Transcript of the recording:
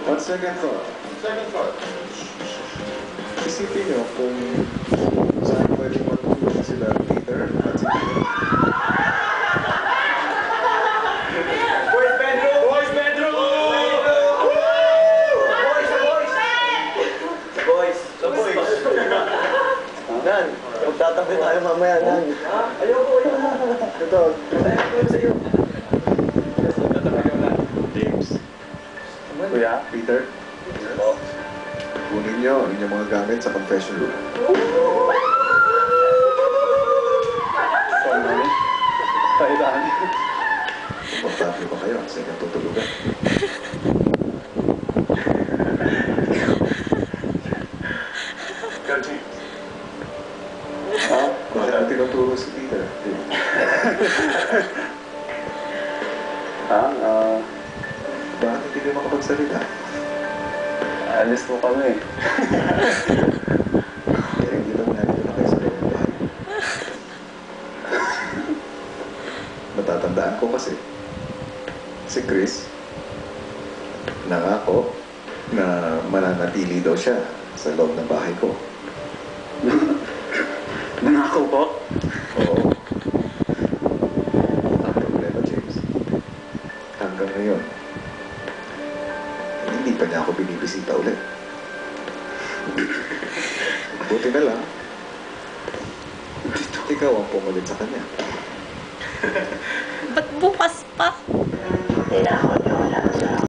On second thought. Second thought. Isipin nyo kung saan pwedeng matulog sila Peter at si Peter. Boys bedroom! Boys bedroom! Boys! Sa boys! Nan, magtatabi tayo mamaya, Nan. Ayoko! Ito. Ayoko sa'yo. James. Kuya? Peter? Oh. Kunin nyo ang inyong mga gamit sa confession room. Kailangan. Komportable pa kayo sa inyong tutulugan. Ha? Bakit mo tinuturo si Peter? Bakit hindi kayo makapagsalita? Alis po kami. Kaya hindi naman natin na kayo sa kanyang bahay. Natatandaan ko kasi si Chris nangako na mananatili daw siya sa loob ng bahay ko. Nangako po? Oo. Ang problema, James, hanggang ngayon, hindi pa niya ako binibisita ulit. Buti na lang, ikaw ang pumalit sa kanya. Ba't bukas pa? Kailangan nyo